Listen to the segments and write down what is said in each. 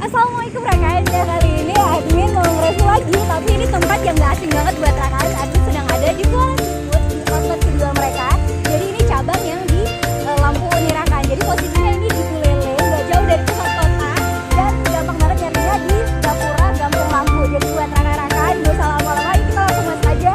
Assalamualaikum rekan, ya kali ini admin mau nge-review lagi. Tapi ini tempat yang gak asing banget buat rekan. Admin sedang ada di Kuala Seafood, di outlet kedua mereka. Jadi ini cabang yang di Lampu nih rekan. Jadi posisinya ini di Bulele, gak jauh dari pusat kota. Dan gampang banget nyarinya di Gapura Gampung Lampu. Jadi buat rekan-rekan, gak usah lama-lama, kita langsung masuk aja.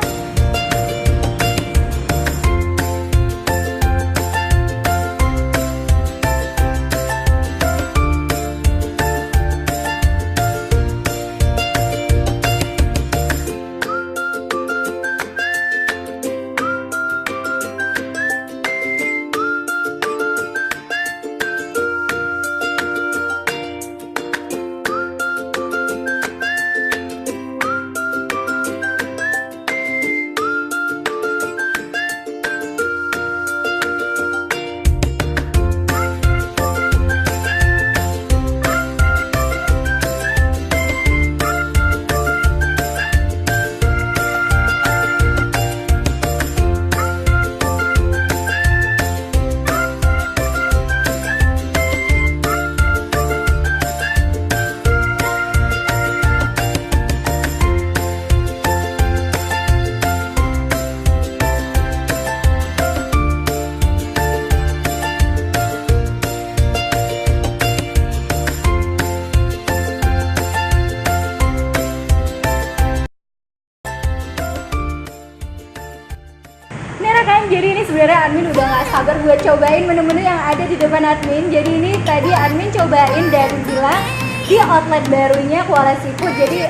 Jadi ini sebenarnya admin udah gak sabar buat cobain menu-menu yang ada di depan admin. Jadi ini tadi admin cobain dan bilang di outlet barunya Kuala Seafood. Jadi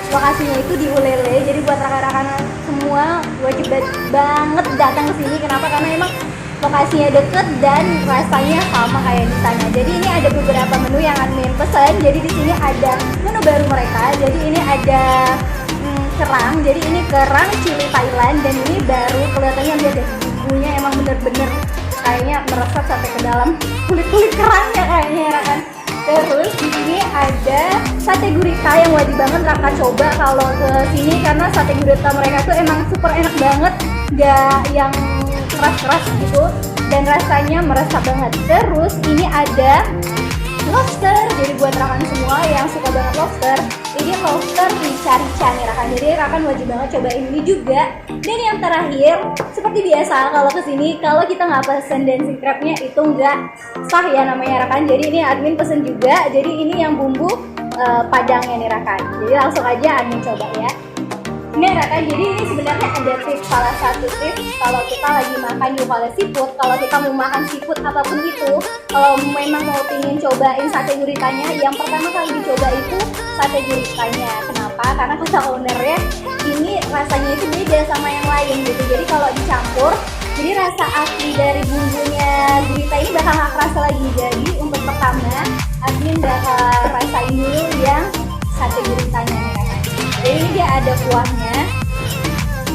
lokasinya itu di Ulele. Jadi buat rekan-rekan semua wajib banget datang ke sini. Kenapa? Karena emang lokasinya deket dan rasanya sama kayak di sana. Jadi ini ada beberapa menu yang admin pesan. Jadi di sini ada menu baru mereka. Jadi ini ada kerang, jadi ini kerang cili Thailand dan ini baru kelihatannya lihat deh bumbunya emang bener-bener kayaknya meresap sampai ke dalam kulit kerangnya kayaknya ya kan. Terus di sini ada sate gurita yang wajib banget Raka coba kalau ke sini karena sate gurita mereka tuh emang super enak banget, gak yang keras-keras gitu dan rasanya meresap banget. Terus ini ada lobster, jadi buat rekan semua yang suka banget lobster, ini lobster rica-rica nih rekan. Jadi rekan wajib banget cobain ini juga. Dan yang terakhir, seperti biasa kalau kesini, kalau kita nggak pesen dancing crabnya itu nggak sah ya namanya rekan. Jadi ini admin pesen juga. Jadi ini yang bumbu padangnya nih rekan. Jadi langsung aja admin coba ya. Ini rekan, jadi ini sebenarnya ada tips, salah satu tips kalau kita lagi makan di Kuala Seafood, kalau kita mau makan seafood apapun itu, kalau memang mau pingin cobain sate guritanya, yang pertama kali dicoba itu sate guritanya. Kenapa? Karena kata ownernya ini rasanya itu beda sama yang lain gitu. Jadi kalau dicampur, jadi rasa asli dari bumbunya gurita ini bakal gak kerasa lagi. Jadi untuk pertama, admin bakal rasain dulu yang sate guritanya nih rekan. Jadi ini dia ada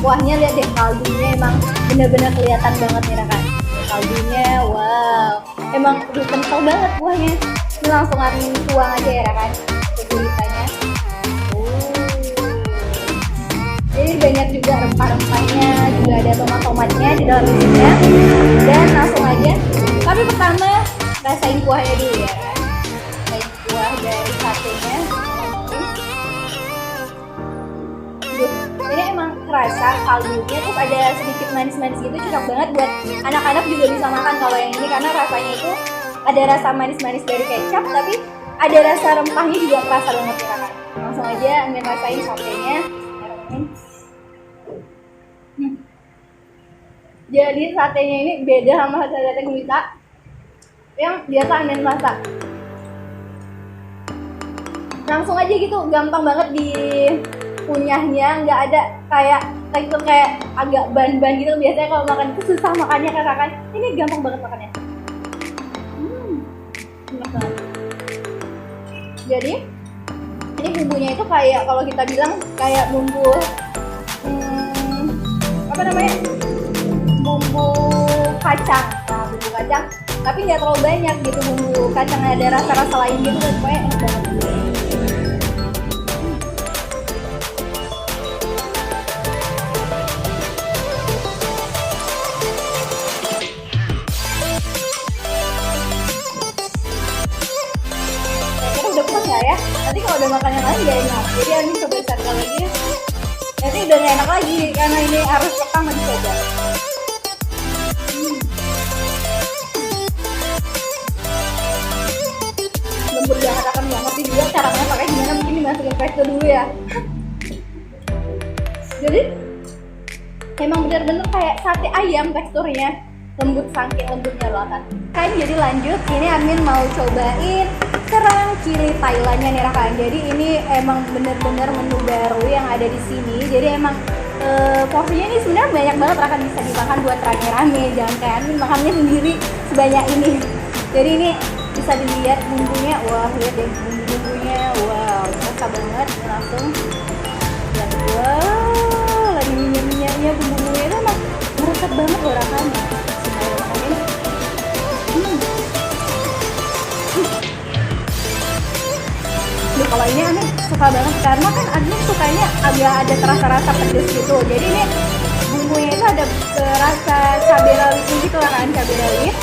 kuahnya lihat deh, kaldunya emang bener-bener kelihatan banget nih rekan. Kaldunya wow, emang udah kental banget kuahnya. Ini langsung admin tuang aja ya rekan ke guritanya. Jadi banyak juga rempah-rempahnya, juga ada tomat-tomatnya di dalam isinya. Dan langsung aja, tapi pertama rasain kuahnya dulu ya rekan. Rasain kuah dari satenya. Ini emang kerasa kaldunya, terus ada sedikit manis-manis gitu, cocok banget buat anak-anak juga bisa makan kalau yang ini karena rasanya itu ada rasa manis-manis dari kecap, tapi ada rasa rempahnya juga kerasa banget ya kan. Langsung aja ingin rasain satenya. Jadi satenya ini beda sama sate gurita yang biasa Amin masak. Langsung aja gitu, gampang banget di kunyahnya, nggak ada kayak agak ban-ban gitu. Biasanya kalau makan itu susah makannya kan. Ini gampang banget makannya. Enak banget. Jadi ini bumbunya itu kayak kalau kita bilang kayak bumbu apa namanya, bumbu kacang. Nah bumbu kacang, tapi nggak terlalu banyak gitu bumbu kacangnya, ada rasa-rasa lain gitu. Dan pokoknya enak banget. ya. Nanti kalau udah makan yang lain gak enak. Jadi Admin coba satu lagi. Nanti udah gak enak lagi karena ini harus pertama dicoba. Lembut banget, akan nggak ngerti juga caranya pakai gimana, mungkin dimasukin pesto dulu ya. Jadi emang bener-bener kayak sate ayam teksturnya, lembut, saking lembutnya loh kan. Jadi lanjut, ini Admin mau cobain kerang cili Thailandnya nih rekan. Jadi ini emang bener-bener menu baru yang ada di sini. Jadi emang porsinya ini sebenarnya banyak banget, rekan, bisa dimakan buat rame-rame, jangan kayak Admin makannya sendiri sebanyak ini. Jadi ini bisa dilihat bumbunya, wah lihat deh bumbunya, wow terasa banget. Langsung lihat, wow lagi minyaknya, bumbunya itu emang meresap banget loh rekan. Duh, kalau ini Admin suka banget karena kan Admin sukanya agak ada rasa-rasa pedes gitu. Jadi ini bumbunya itu ada rasa cabai rawitnya gitu lah kan, cabai rawit.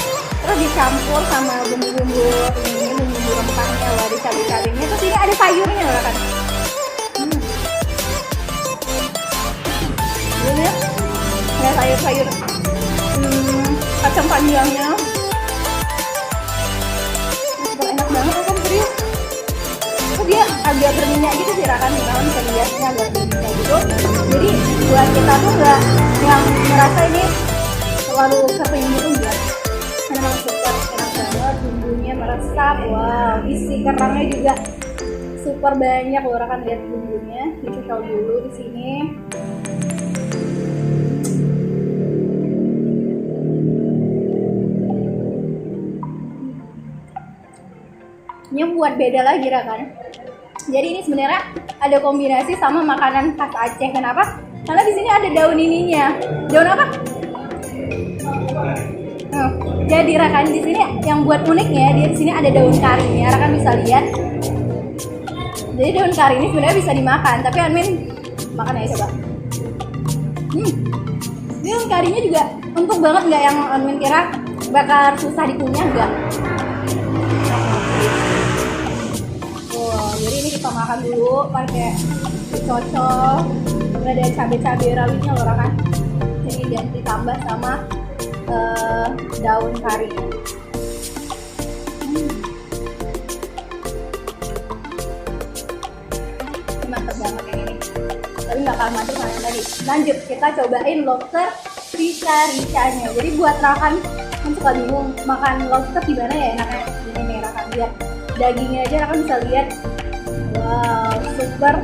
Terus dicampur sama bumbu-bumbu ini, bumbu rempahnya, wah ada cabai-cabainya. Terus ini ada sayurnya lah kan. Ini ya sayur-sayur, kacang panjangnya. Enak banget kan, serius. Dia agak berminyak gitu sih rekan, kalian bisa lihatnya agak berminyak gitu. Jadi buat kita tuh nggak yang merasa ini terlalu kering gitu enggak. Memang super enak banget, bumbunya meresap, wow isi kerangnya juga super banyak loh rekan, lihat bumbunya. Dicocol dulu di sini. Ini buat beda lagi rekan. Jadi ini sebenarnya ada kombinasi sama makanan khas Aceh. Kenapa? Karena di sini ada daun ininya. Daun apa? Jadi rekan, di sini yang buat uniknya, dia di sini ada daun karinya. Rekan bisa lihat. Jadi daun kari ini sebenarnya bisa dimakan, tapi Admin makan aja coba. Daun karinya juga empuk banget, nggak yang Admin kira bakal susah dikunyah, enggak. Jadi ini kita makan dulu pakai dicocol, ada cabai-cabai rawitnya loh kan. Ini dan ditambah sama daun kari. Ini mantap banget yang ini. Tapi nggak kalah mantap sama yang tadi. Lanjut, kita cobain lobster rica-ricanya. Jadi buat rekan kan suka bingung makan lobster di mana ya enaknya. Ini nih rekan, lihat dagingnya aja rekan bisa lihat. Wow, super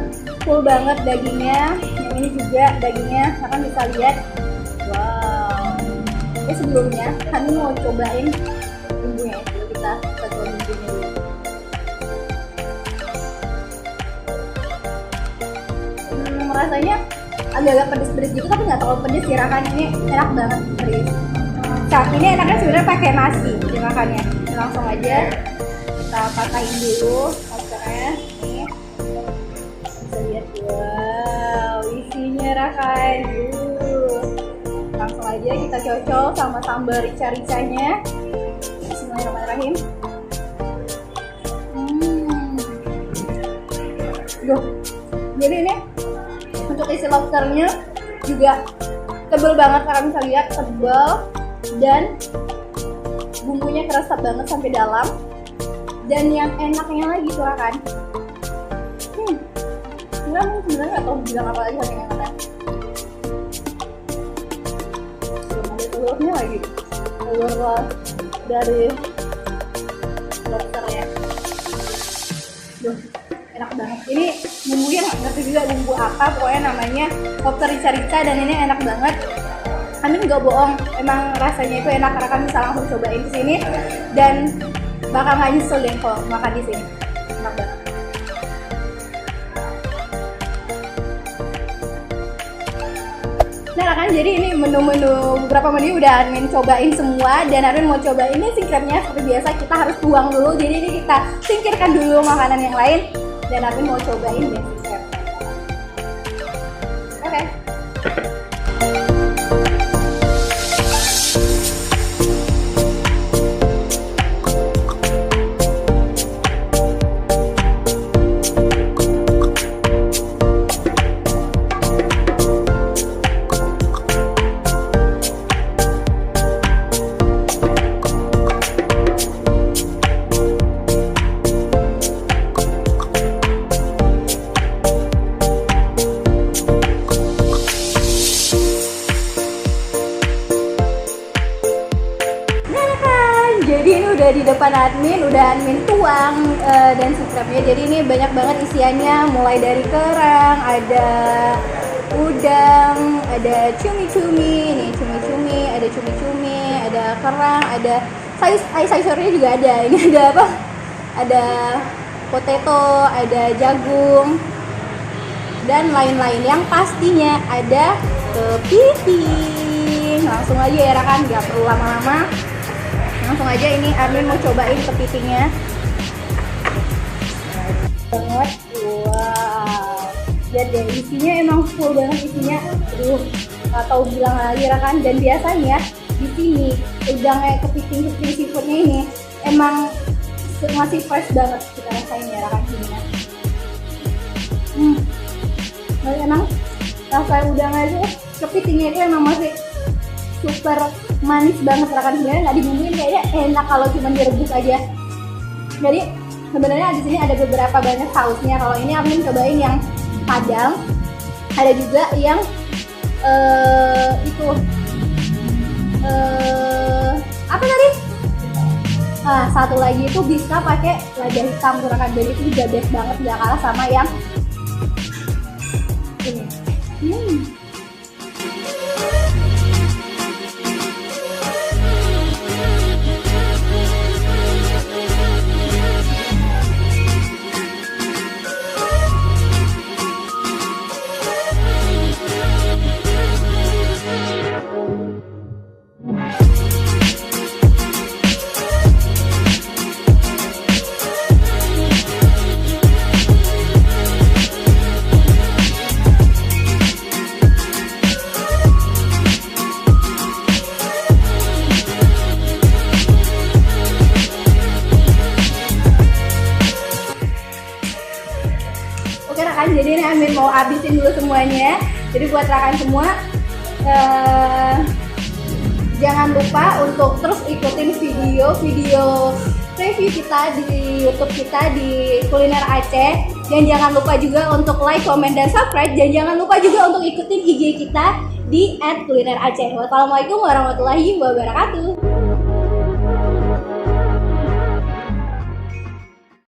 full banget dagingnya. Yang ini juga dagingnya, kalian bisa lihat. Wow. Oke, sebelumnya kami mau cobain bumbunya. Jadi kita coba bumbunya dulu. Rasanya agak-agak pedes-pedes gitu, tapi nggak terlalu pedes sih rekan. Ini enak banget, serius. Saat ini enaknya sebenarnya pakai nasi dimakannya. Langsung aja kita patahin dulu lobsternya. Wow, isinya rekan. Langsung aja kita cocol sama sambal rica-ricanya. Bismillahirrahmanirrahim. Duh. Jadi ini untuk isi lobsternya juga tebel banget, kalian bisa lihat, tebel dan bumbunya keresap banget sampai dalam. Dan yang enaknya lagi tuh kan, sebenarnya nggak tahu bilang apa lagi yang enak. Belum ada telurnya lagi, telur dari lobsternya. Duh, enak banget. Ini bumbunya nggak ngerti juga bumbu apa, pokoknya namanya lobster rica-rica dan ini enak banget. Amin nggak bohong, emang rasanya itu enak, karena kalian bisa langsung cobain di sini dan bakal nggak nyesel deh kalau makan di sini. Enak banget. Nah kan, jadi ini menu-menu, beberapa menu udah Admin cobain semua dan Admin mau coba ini singkirnya. Seperti biasa kita harus tuang dulu, jadi ini kita singkirkan dulu makanan yang lain dan Admin mau cobain deh singkirnya. Oke. admin, udah admin tuang dan subscribe-nya. Jadi ini banyak banget isiannya, mulai dari kerang, ada udang, ada cumi-cumi, nih cumi-cumi, ada kerang, ada sayur-sayurnya juga ada. Ini ada apa? Ada potato, ada jagung, dan lain-lain. Yang pastinya ada kepiting. Langsung aja ya rekan, nggak perlu lama-lama. Langsung aja, ini Armin mau cobain kepitingnya. Banget, wow. Lihat deh, isinya emang full banget isinya. Aduh, nggak tahu bilang lagi rekan. Dan biasanya di sini udangnya kepiting seafoodnya ini emang masih fresh banget kita rasain ya rekan sini ya. Emang rasa udangnya itu, kepitingnya itu emang masih super manis banget rekan, sebenarnya nggak dibumbuin, kayaknya enak kalau cuma direbus aja. Jadi sebenarnya di sini ada beberapa banyak sausnya. Kalau ini Amin cobain yang Padang, ada juga yang apa tadi? Nah, satu lagi itu bisa pakai lada hitam rekan, jadi itu juga best banget, gak kalah sama yang ini. Oke rekan, jadi ini Amin mau habisin dulu semuanya. Jadi buat rekan semua, jangan lupa untuk terus ikutin video review kita di YouTube kita di Kuliner Aceh. Dan jangan lupa juga untuk like, comment, dan subscribe. Dan jangan lupa juga untuk ikutin IG kita di @kulineraceh. Wassalamualaikum warahmatullahi wabarakatuh.